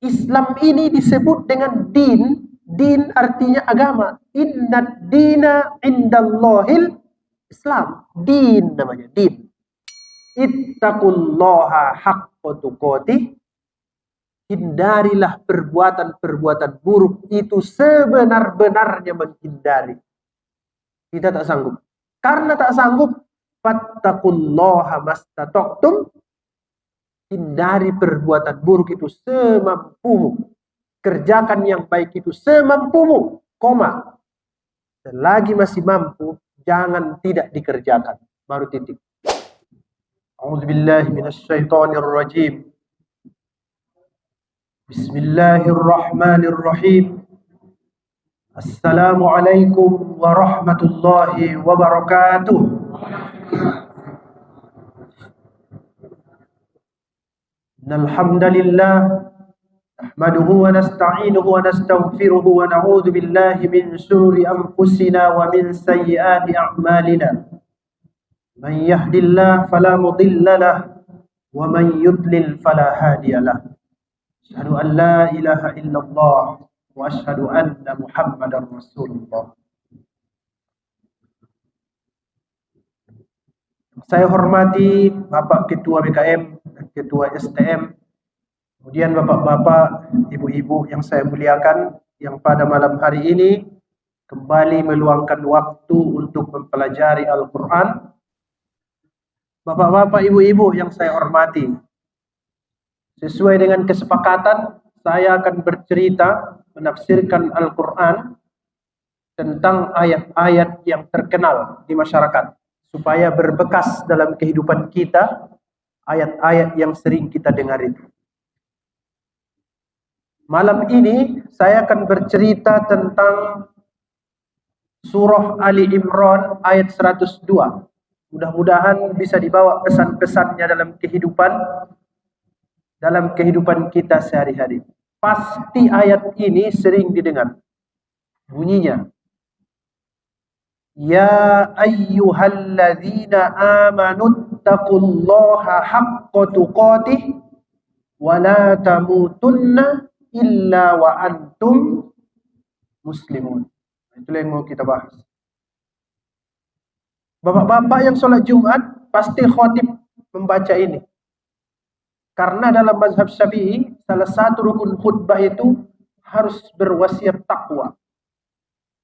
Islam ini disebut dengan din. Din artinya agama. Inna dina indallahil Islam. Din namanya, din. Ittaqullaha haqqa tuqatih. Hindarilah perbuatan-perbuatan buruk itu sebenar-benarnya menghindari. Kita tak sanggup. Karena tak sanggup, fattaqullaha mastata'tum. Hindari perbuatan buruk itu semampumu. Kerjakan yang baik itu semampumu. Koma. Selagi masih mampu, jangan tidak dikerjakan. Baru titik. A'udzubillahi minasyaitonirrajim. Bismillahirrahmanirrahim. Assalamualaikum warahmatullahi wabarakatuh. Alhamdulillah nahmaduhu wa nasta'inuhu wa nastaghfiruhu wa na'udzu billahi min shururi anfusina wa min sayyiati a'malina. Man yahdihillahu fala mudilla lahu wa man yudlil fala hadiya lahu. Asyhadu an la ilaha illallah wa asyhadu anna Muhammadar Rasulullah. Saya hormati Bapak Ketua BKM dan Ketua STM, kemudian Bapak-bapak, Ibu-ibu yang saya muliakan, yang pada malam hari ini kembali meluangkan waktu untuk mempelajari Al-Quran. Bapak-bapak, Ibu-ibu yang saya hormati, sesuai dengan kesepakatan, saya akan bercerita menafsirkan Al-Quran tentang ayat-ayat yang terkenal di masyarakat, supaya berbekas dalam kehidupan kita ayat-ayat yang sering kita dengar itu. Malam ini saya akan bercerita tentang surah Ali Imran ayat 102. Mudah-mudahan bisa dibawa pesan-pesannya dalam kehidupan kita sehari-hari. Pasti ayat ini sering didengar. Bunyinya, ya ayyuhalladzina amanu taqullaha haqqa tuqatih wa la tamutunna illa wa antum muslimun. Itulah yang mau kita bahas. Bapak-bapak yang sholat Jumat pasti khatib membaca ini. Karena dalam mazhab Syafi'i, salah satu rukun khutbah itu harus berwasiat takwa.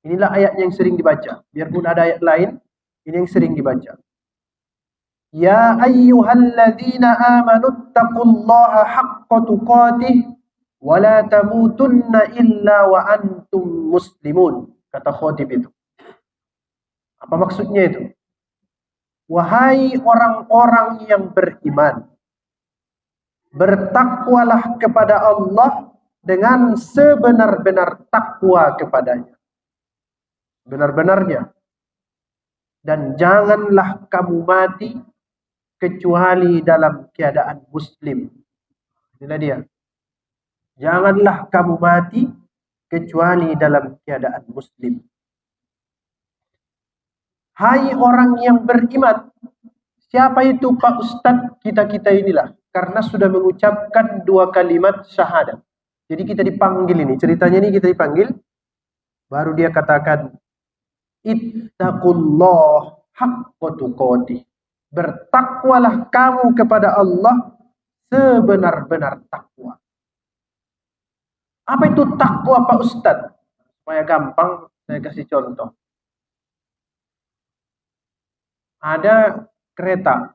Inilah ayat yang sering dibaca. Biarpun ada ayat lain, ini yang sering dibaca. Ya ayyuhalladzina amanu taqullaha haqqa tuqatih wa la tamutunna illa wa antum muslimun. Kata khatib itu. Apa maksudnya itu? Wahai orang-orang yang beriman, bertakwalah kepada Allah dengan sebenar-benar takwa kepadanya. Benar-benarnya. Dan janganlah kamu mati kecuali dalam keadaan muslim. Inilah dia. Janganlah kamu mati kecuali dalam keadaan muslim. Hai orang yang beriman. Siapa itu Pak Ustadz? Kita-kita inilah. Karena sudah mengucapkan 2 kalimat syahadat. Jadi kita dipanggil ini. Ceritanya ini kita dipanggil. Baru dia katakan, ittaqullah haqqa tuqatih. Bertakwalah kamu kepada Allah sebenar-benar takwa. Apa itu takwa Pak Ustadz? Supaya gampang saya kasih contoh. Ada kereta.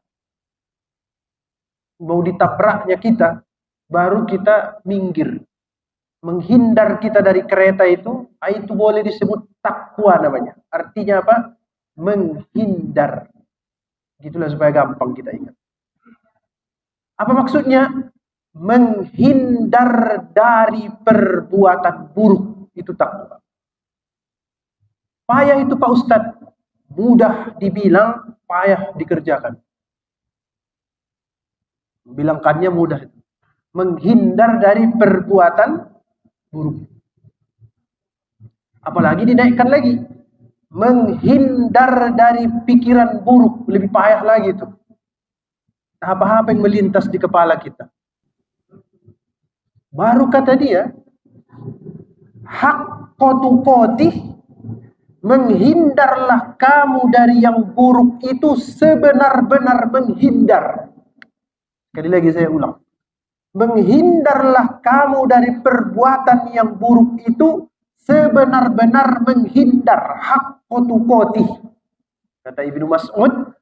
Mau ditabraknya kita, baru kita minggir. Menghindar kita dari kereta itu boleh disebut takwa namanya. Artinya apa? Menghindar. Gitulah supaya gampang kita ingat. Apa maksudnya? Menghindar dari perbuatan buruk. Itu takwa. Payah itu Pak Ustadz. Mudah dibilang, payah dikerjakan. Bilangkannya mudah itu. Menghindar dari perbuatan buruk. Apalagi dinaikkan lagi. Menghindar dari pikiran buruk. Lebih payah lagi itu. Apa-apa yang melintas di kepala kita. Baru kata dia, haqqa tuqatih, menghindarlah kamu dari yang buruk itu sebenar-benar menghindar. Sekali lagi saya ulang. Menghindarlah kamu dari perbuatan yang buruk itu sebenar-benar menghindar. Haqqa tuqatih. Kata Ibnu Mas'ud,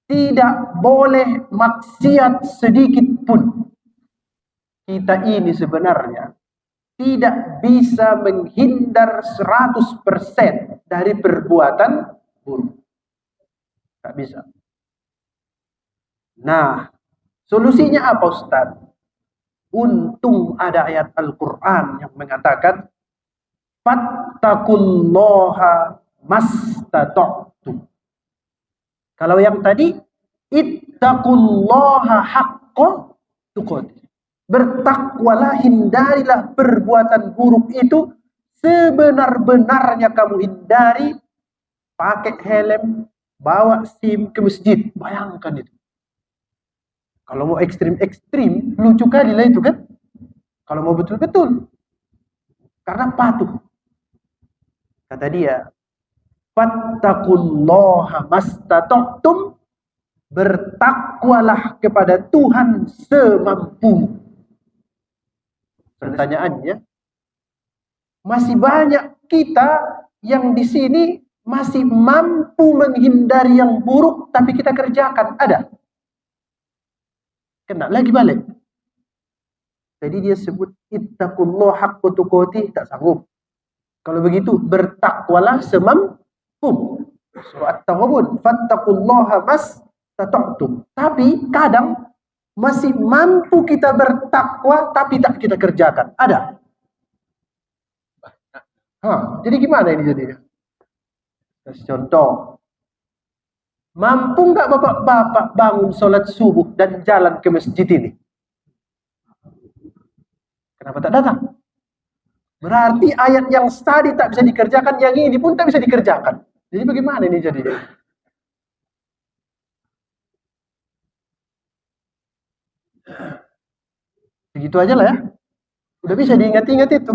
tidak boleh maksiat sedikit pun. Kita ini sebenarnya tidak bisa menghindar 100% dari perbuatan buruk. Tak bisa. Nah, solusinya apa Ustaz? Untung ada ayat Al-Quran yang mengatakan fattaqullaha mastata'tum. Kalau yang tadi ittaqullaha haqqa tuqatih. Bertakwalah, hindarilah perbuatan buruk itu sebenar-benarnya kamu hindari. Pakai helm, bawa SIM ke masjid. Bayangkan itu. Kalau mau ekstrim-ekstrim, lucu kali lah itu kan. Kalau mau betul-betul. Karena patuh. Kata dia, fattaqullaha mastata'tum, bertakwalah kepada Tuhan semampu. Pertanyaannya, masih banyak kita yang di sini masih mampu menghindari yang buruk, tapi kita kerjakan. Ada? Kena lagi balik. Jadi dia sebut ittaqullah haqqa tuqatih, tak sanggup. Kalau begitu bertakwalah semampu. Surah At-Taghabun, fattaqullaha mastata'tum. Tapi kadang masih mampu kita bertakwa tapi tak kita kerjakan. Ada? Jadi gimana ini jadinya? Kasih contoh. Mampu nggak bapak-bapak bangun sholat subuh dan jalan ke masjid ini? Kenapa tak datang? Berarti ayat yang tadi tak bisa dikerjakan, yang ini pun tak bisa dikerjakan. Jadi bagaimana ini jadinya? Begitu aja lah ya. Udah bisa diingat-ingat itu.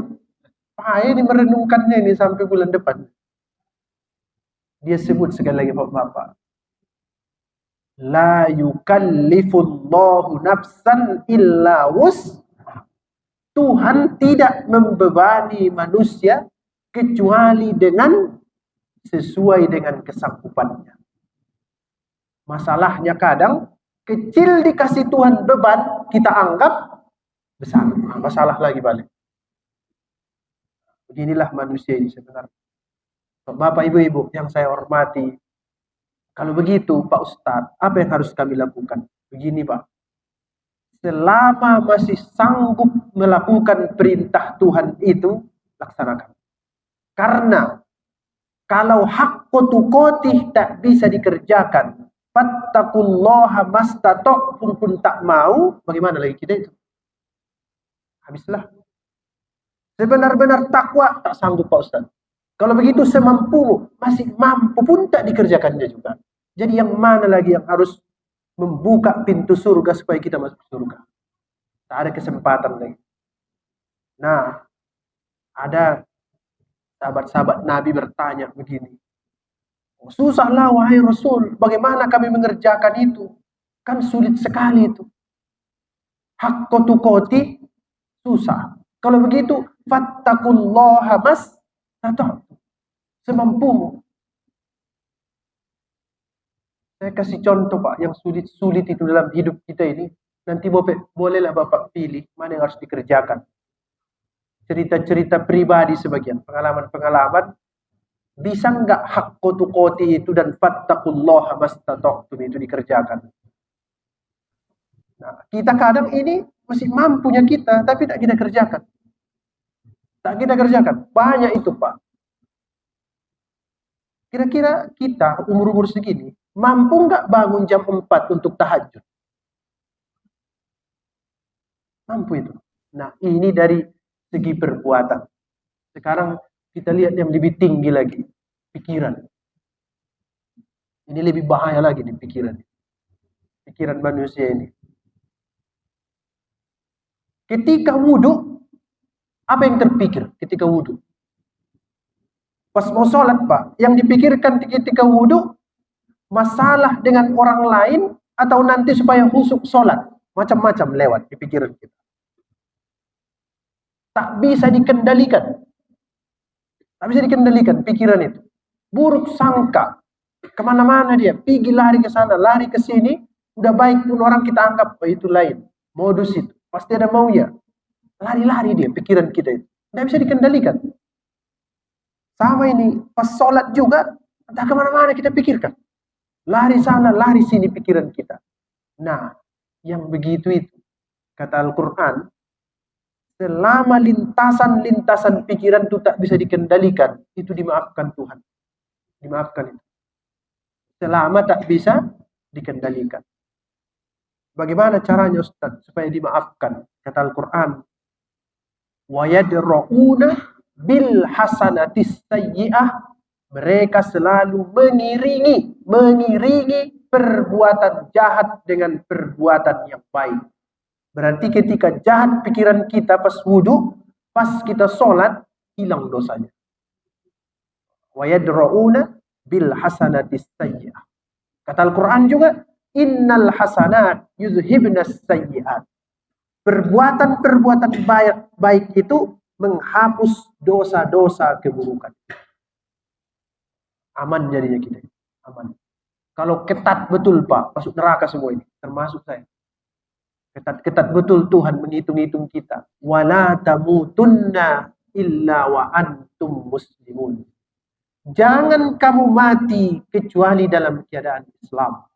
Ini merenungkannya ini sampai bulan depan. Dia sebut sekali lagi Bapak-bapak. La yukallifullahu nafsan illa wus. Tuhan tidak membebani manusia kecuali dengan sesuai dengan kesanggupannya. Masalahnya kadang kecil dikasih Tuhan beban, kita anggap besar. Masalah lagi balik. Beginilah manusia ini sebenarnya. Bapak ibu-ibu yang saya hormati, kalau begitu Pak Ustadz, apa yang harus kami lakukan? Begini Pak, selama masih sanggup melakukan perintah Tuhan itu, laksanakan. Karena kalau haqqu tuqatih tak bisa dikerjakan, fattaqullaha mastata'tum pun tak mau, bagaimana lagi kita itu? Habislah. Sebenar-benar takwa tak sanggup Pak Ustaz. Kalau begitu semampu, masih mampu pun tak dikerjakannya juga. Jadi yang mana lagi yang harus membuka pintu surga supaya kita masuk surga? Tak ada kesempatan lagi. Nah, ada sahabat-sahabat Nabi bertanya begini. Susahlah wahai Rasul, bagaimana kami mengerjakan itu? Kan sulit sekali itu. Haqqu tuqatih susah. Kalau begitu, fattaqullaha mastata'tum. Semampumu. Saya kasih contoh Pak, yang sulit-sulit itu dalam hidup kita ini. Nanti bolehlah Bapak pilih mana yang harus dikerjakan. Cerita-cerita pribadi sebagian, pengalaman-pengalaman. Bisa nggak haqqu tuqatih itu dan fattaqullaha mastata'tum itu dikerjakan? Nah, kita kadang ini masih mampunya kita, tapi tak kita kerjakan. Tak kita kerjakan. Banyak itu Pak. Kira-kira kita umur-umur segini, mampu nggak bangun jam 4 untuk tahajud? Mampu itu. Nah, ini dari segi perbuatan. Sekarang kita lihat yang lebih tinggi lagi, pikiran. Ini lebih bahaya lagi di pikiran. Pikiran manusia ini. Ketika wudhu, Apa yang terpikir ketika wudhu? Pas mau sholat Pak, yang dipikirkan ketika wudhu, masalah dengan orang lain, atau nanti supaya khusyuk sholat. Macam-macam lewat di pikiran kita. Tak bisa dikendalikan. Tak bisa dikendalikan pikiran itu. Buruk sangka. Kemana-mana dia. Pergi lari ke sana, lari ke sini. Udah baik pun orang kita anggap, oh itu lain. Modus itu. Pasti ada maunya. Lari-lari dia pikiran kita itu. Tidak bisa dikendalikan. Sama ini, pas sholat juga, entah kemana-mana kita pikirkan. Lari sana, lari sini pikiran kita. Nah, yang begitu itu, kata Al-Quran, selama lintasan-lintasan pikiran itu tak bisa dikendalikan, itu dimaafkan Tuhan. Dimaafkan itu. Selama tak bisa dikendalikan. Bagaimana caranya Ustaz supaya dimaafkan? Kata Al-Quran, وَيَدْرَؤُونَ بِالْحَسَنَةِ السَّيِّئَةِ, mereka selalu mengiringi perbuatan jahat dengan perbuatan yang baik. Berarti ketika jahat pikiran kita pas wudhu, pas kita sholat, hilang dosanya. وَيَدْرَؤُونَ بِالْحَسَنَةِ السَّيِّئَةِ. Kata Al-Quran juga, innal hasanat yuzhibnas sayyi'at. Perbuatan-perbuatan baik itu menghapus dosa-dosa keburukan. Aman jadinya kita. Aman. Kalau ketat betul Pak, masuk neraka semua ini. Termasuk saya. Ketat-ketat betul Tuhan menghitung-hitung kita. Wala tamutunna illa wa antum muslimun. Jangan kamu mati kecuali dalam keadaan Islam.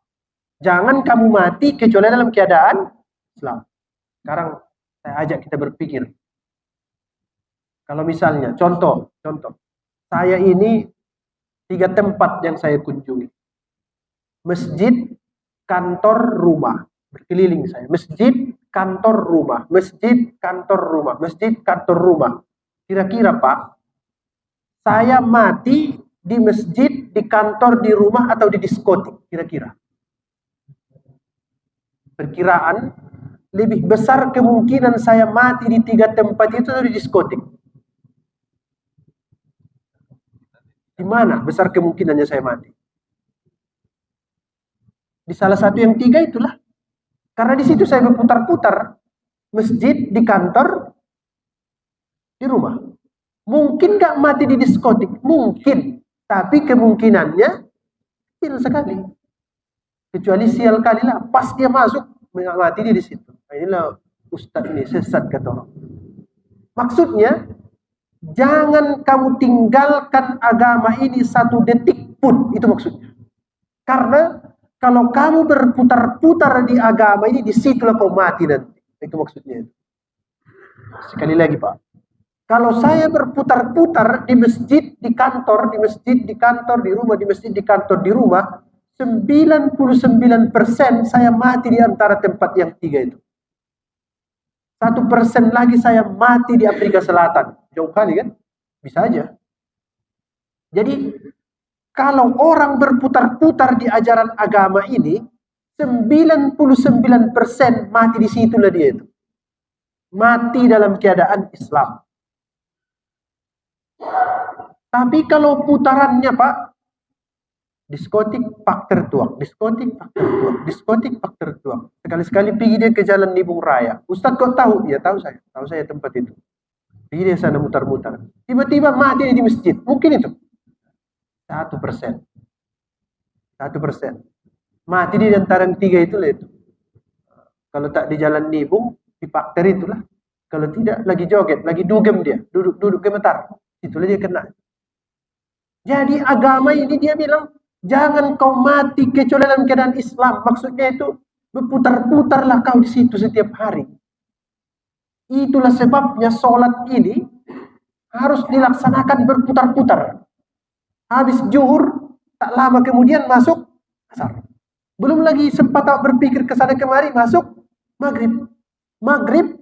Jangan kamu mati kecuali dalam keadaan Islam. Sekarang saya ajak kita berpikir. Kalau misalnya, contoh, saya ini 3 tempat yang saya kunjungi. Masjid, kantor, rumah. Berkeliling saya. Masjid, kantor, rumah. Masjid, kantor, rumah. Masjid, kantor, rumah. Kira-kira Pak, saya mati di masjid, di kantor, di rumah, atau di diskotik? Kira-kira. Perkiraan, lebih besar kemungkinan saya mati di 3 tempat itu atau di diskotik? Di mana besar kemungkinannya saya mati? Di salah satu yang 3 itulah. Karena di situ saya berputar-putar. Masjid, di kantor, di rumah. Mungkin gak mati di diskotik? Mungkin. Tapi kemungkinannya kecil sekali. Kecuali sial kali lah. Pas dia masuk, mati dia di situ. Nah, inilah Ustaz ini sesat kata orang. Maksudnya, jangan kamu tinggalkan agama ini 1 detik pun. Itu maksudnya. Karena kalau kamu berputar-putar di agama ini, disitulah kau mati nanti. Itu maksudnya. Sekali lagi Pak. Kalau saya berputar-putar di masjid, di kantor, di masjid, di kantor, di rumah, di masjid, di kantor, di rumah, 99% saya mati di antara tempat yang 3 itu. 1% lagi saya mati di Afrika Selatan. Jauh kali kan? Bisa aja. Jadi, kalau orang berputar-putar di ajaran agama ini, 99% mati di situlah dia itu. Mati dalam keadaan Islam. Tapi kalau putarannya Pak, diskotik pak tertuang, diskotik pak tertuang, diskotik pak tertuang. Sekali-sekali pergi dia ke Jalan Nibung Raya. Ustaz kok tahu? Ya tahu saya tempat itu. Pergi dia sana mutar-mutar. Tiba-tiba mati di masjid. Mungkin itu 1%. Mati di antara 3 itulah itu. Kalau tak di Jalan Nibung, di Pakter itulah. Kalau tidak, lagi joget, lagi dugem dia. Duduk gemetar. Itulah dia kena. Jadi agama ini dia bilang, jangan kau mati kecuali dalam keadaan Islam. Maksudnya itu, berputar-putarlah kau di situ setiap hari. Itulah sebabnya sholat ini harus dilaksanakan berputar-putar. Habis zuhur, tak lama kemudian masuk asar. Belum lagi sempat tak berpikir ke sana kemari, masuk maghrib. Maghrib,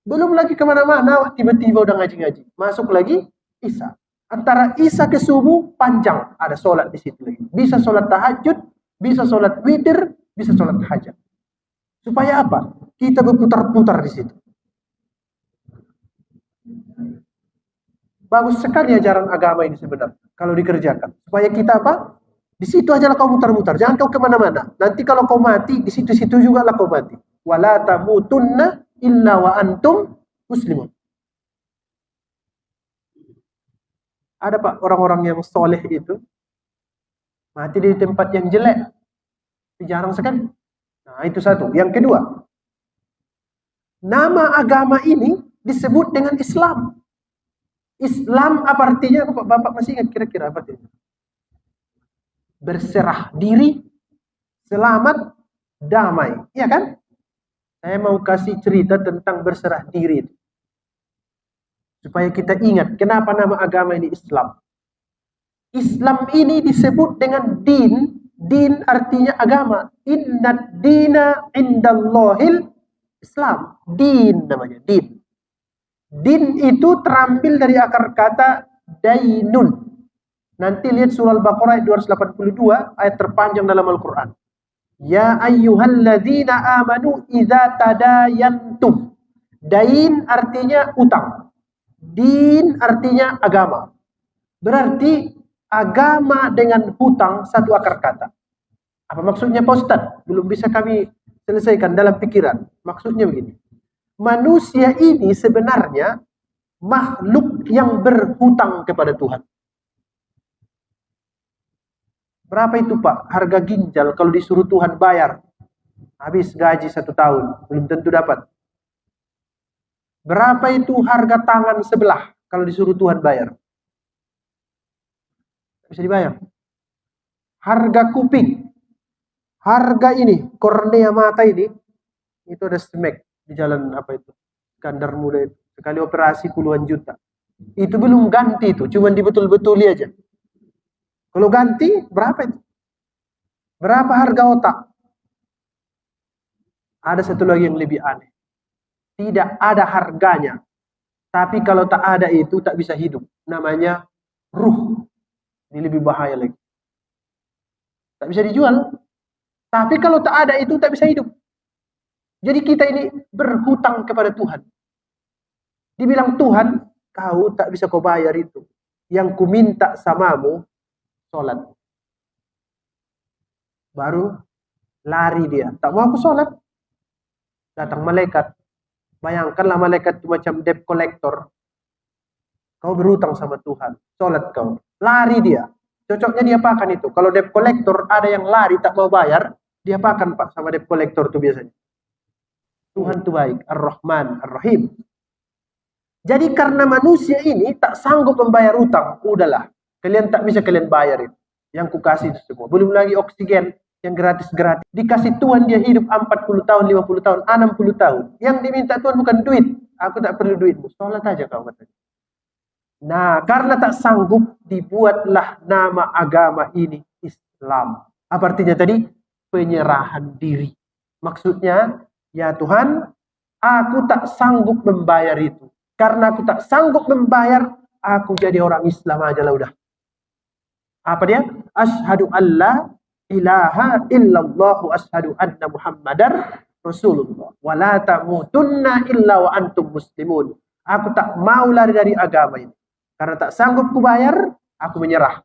belum lagi kemana-mana, tiba-tiba udah ngaji-ngaji. Masuk lagi isya. Antara isya ke subuh panjang, ada sholat di situ lagi. Bisa sholat tahajud, bisa sholat witir, bisa sholat hajat. Supaya apa? Kita berputar-putar di situ. Bagus sekali ajaran agama ini sebenarnya kalau dikerjakan. Supaya kita apa? Di situ aja lah kau mutar-mutar, jangan kau kemana-mana. Nanti kalau kau mati, di situ-situ juga lah kau mati. Wala tamutunna illa wa antum muslimun. Ada Pak orang-orang yang soleh itu mati di tempat yang jelek, jarang sekali. Nah itu satu. Yang kedua, nama agama ini disebut dengan Islam. Islam apa artinya? Bapak masih ingat kira-kira apa artinya? Berserah diri, selamat, damai. Iya kan? Saya mau kasih cerita tentang berserah diri itu. Supaya kita ingat kenapa nama agama ini Islam. Islam ini disebut dengan din. Din artinya agama. Inna dina indallahil Islam. Din namanya, din. Din itu terambil dari akar kata dainun. Nanti lihat surah Al-Baqarah ayat 282, ayat terpanjang dalam Al-Quran. Ya ayyuhalladzina amanu idza tadayantum. Dain artinya utang. Din artinya agama. Berarti agama dengan hutang satu akar kata. Apa maksudnya Pak Ustaz? Belum bisa kami selesaikan dalam pikiran. Maksudnya begini. Manusia ini sebenarnya makhluk yang berhutang kepada Tuhan. Berapa itu Pak harga ginjal kalau disuruh Tuhan bayar? Habis gaji 1 tahun, belum tentu dapat. Berapa itu harga tangan sebelah kalau disuruh Tuhan bayar? Bisa dibayar. Harga kuping, harga ini, kornea mata ini, itu ada smek di jalan apa itu? Skandar Muda itu. Sekali operasi puluhan juta. Itu belum ganti itu, cuma dibetul-betuli aja. Kalau ganti, berapa itu? Berapa harga otak? Ada satu lagi yang lebih aneh. Tidak ada harganya. Tapi kalau tak ada itu, tak bisa hidup. Namanya ruh. Ini lebih bahaya lagi. Tak bisa dijual. Tapi kalau tak ada itu, tak bisa hidup. Jadi kita ini berhutang kepada Tuhan. Dibilang Tuhan, kau tak bisa kau bayar itu. Yang ku minta samamu, sholat. Baru lari dia. Tak mau aku sholat. Datang malaikat. Bayangkanlah malaikat itu macam debt collector. Kau berhutang sama Tuhan. Sholat kau. Lari dia. Cocoknya dia apakan itu. Kalau debt collector ada yang lari tak mau bayar. Dia apakan Pak sama debt collector itu biasanya. Tuhan itu baik. Ar-Rahman, Ar-Rahim. Jadi karena manusia ini tak sanggup membayar utang. Udahlah. Kalian tak bisa kalian bayar itu. Yang ku kasih itu semua. Belum lagi oksigen yang gratis-gratis. Dikasih Tuhan dia hidup 40 tahun, 50 tahun, 60 tahun. Yang diminta Tuhan bukan duit. Aku tak perlu duitmu. Sholat aja kau katanya. Nah, karena tak sanggup dibuatlah nama agama ini Islam. Apa artinya tadi? Penyerahan diri. Maksudnya, ya Tuhan, aku tak sanggup membayar itu. Karena aku tak sanggup membayar, aku jadi orang Islam aja lah udah. Apa dia? Asyhadu alla ilaha illallah wa asyhadu anna Muhammadar Rasulullah. Wa la tamutunna illa wa antum muslimun. Aku tak mau lari dari agama ini. Karena tak sanggup kubayar, aku menyerah.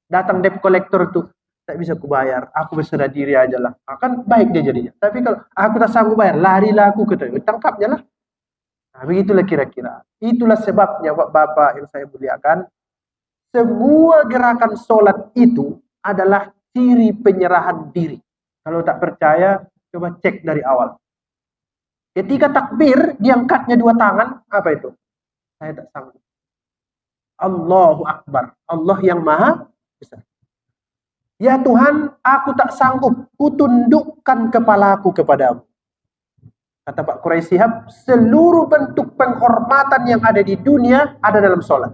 Datang debt collector tuh, tak bisa kubayar. Aku berserah diri aja lah. Akan baik dia jadinya. Tapi kalau aku tak sanggup bayar, larilah aku ke Tuhan. Tangkapnya lah. Nah, begitulah kira-kira. Itulah sebabnya Bapak yang saya muliakan. Semua gerakan sholat itu adalah ciri penyerahan diri. Kalau tak percaya, coba cek dari awal. Ketika takbir, diangkatnya 2 tangan, apa itu? Saya tak sanggup. Allahu Akbar. Allah yang maha besar. Ya Tuhan, aku tak sanggup. Kutundukkan kepalaku kepadamu. Kata Pak Quraisy Shihab, seluruh bentuk penghormatan yang ada di dunia ada dalam sholat.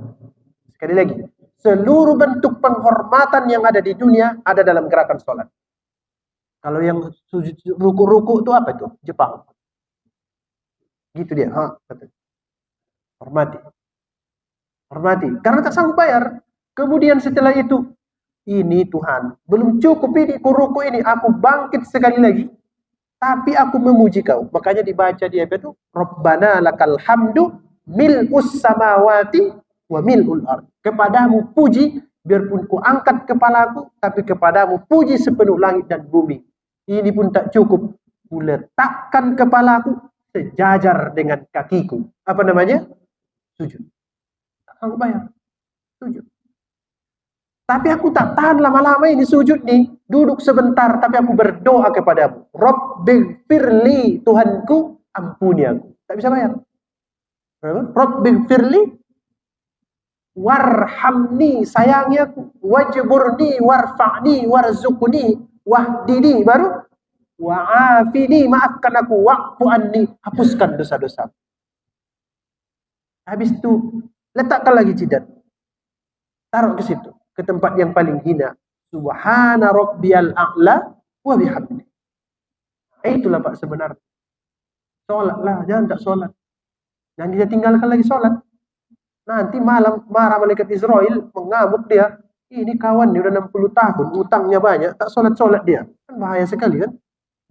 Sekali lagi. Seluruh bentuk penghormatan yang ada di dunia ada dalam gerakan sholat. Kalau yang ruku-ruku itu apa itu? Jepang. Gitu dia. Hormati. Hormati. Karena tak sanggup bayar. Kemudian setelah itu, ini Tuhan. Belum cukup ini, ruku ini. Aku bangkit sekali lagi. Tapi aku memuji kau. Makanya dibaca di ayat itu. Rabbana lakal hamdu mil'us samawati wa mil'ul ard. Kepadamu puji, biarpun ku angkat kepalaku, tapi kepadamu puji sepenuh langit dan bumi. Ini pun tak cukup, ku letakkan kepalaku sejajar dengan kakiku. Apa namanya? Sujud. Tak sanggup bayar. Sujud. Tapi aku tak tahan lama-lama ini sujud nih. Duduk sebentar, tapi aku berdoa kepadamu. Rabbighfirli, Tuhanku, ampuni aku. Tak bisa bayar. Rabbighfirli, warhamni, sayangi aku. Wajburni, warfa'ni, warzuqni, wahdini. Baru, wa'afini, maafkan aku. Wa'fu anni, hapuskan dosa-dosa. Habis itu, letakkan lagi jidat. Taruh ke situ, ke tempat yang paling hina. Subhana rabbiyal a'la wa bihamdi. Itulah Pak sebenarnya. Sholatlah, jangan tak sholat. Dan dia tinggalkan lagi sholat. Nanti malam marah malaikat Israel, mengamuk dia. Ini kawan dia udah 60 tahun, utangnya banyak, tak sholat-sholat dia. Kan bahaya sekali kan?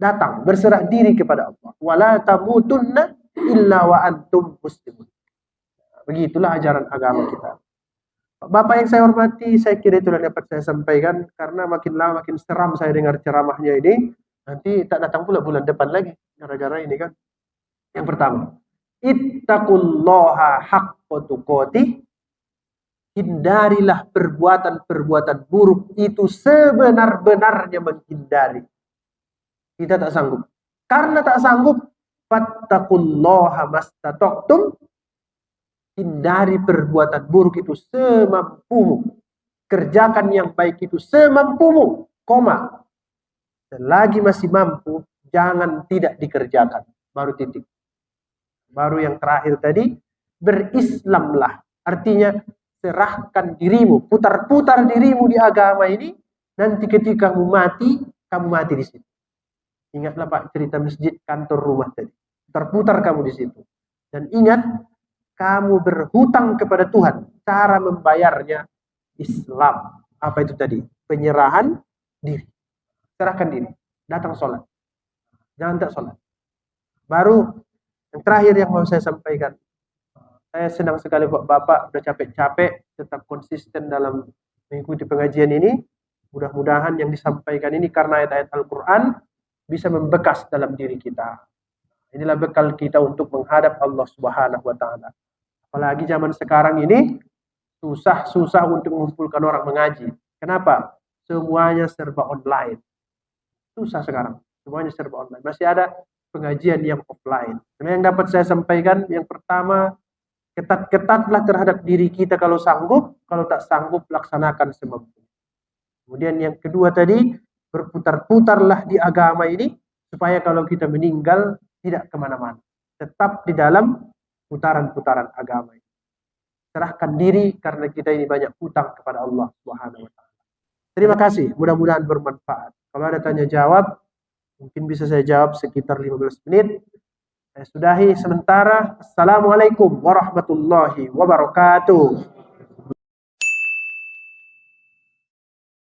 Datang, berserah diri kepada Allah. Wala tamutunna illa wa antum muslimun. Begitulah ajaran agama kita. Bapak yang saya hormati, saya kira itu yang dapat saya sampaikan. Karena makin lama makin seram saya dengar ceramahnya ini. Nanti tak datang pula bulan depan lagi. Gara-gara ini kan. Yang pertama, ittaqullaha haqqa tuqatih. Hindarilah perbuatan-perbuatan buruk itu sebenar-benarnya menghindari. Kita tak sanggup. Karena tak sanggup, fattaqullaha mastata'tum. Hindari perbuatan buruk itu semampumu. Kerjakan yang baik itu semampumu. Koma. Selagi masih mampu, jangan tidak dikerjakan. Baru titik. Baru yang terakhir tadi, berislamlah. Artinya, serahkan dirimu, putar-putar dirimu di agama ini. Nanti ketika kamu mati di situ. Ingatlah Pak cerita masjid kantor rumah tadi. Putar-putar kamu di situ. Dan ingat, kamu berhutang kepada Tuhan. Cara membayarnya Islam. Apa itu tadi? Penyerahan diri. Serahkan diri. Datang sholat. Jangan tak sholat. Baru yang terakhir yang mau saya sampaikan. Saya senang sekali Bapak udah capek-capek tetap konsisten dalam mengikuti pengajian ini. Mudah-mudahan yang disampaikan ini karena ayat-ayat Al-Quran bisa membekas dalam diri kita. Inilah bekal kita untuk menghadap Allah Subhanahu wa Ta'ala. Apalagi zaman sekarang ini susah untuk mengumpulkan orang mengaji. Kenapa? Semuanya serba online. Susah sekarang. Semuanya serba online. Masih ada pengajian yang offline. Nah, yang dapat saya sampaikan, yang pertama, ketat-ketatlah terhadap diri kita kalau sanggup. Kalau tak sanggup, laksanakan semampunya. Kemudian yang kedua tadi, berputar-putarlah di agama ini, supaya kalau kita meninggal, tidak kemana-mana. Tetap di dalam putaran-putaran agama ini. Serahkan diri karena kita ini banyak hutang kepada Allah Subhanahu wa Ta'ala. Terima kasih, mudah-mudahan bermanfaat. Kalau ada tanya jawab, mungkin bisa saya jawab sekitar 15 menit. Saya sudahi sementara. Assalamualaikum warahmatullahi wabarakatuh.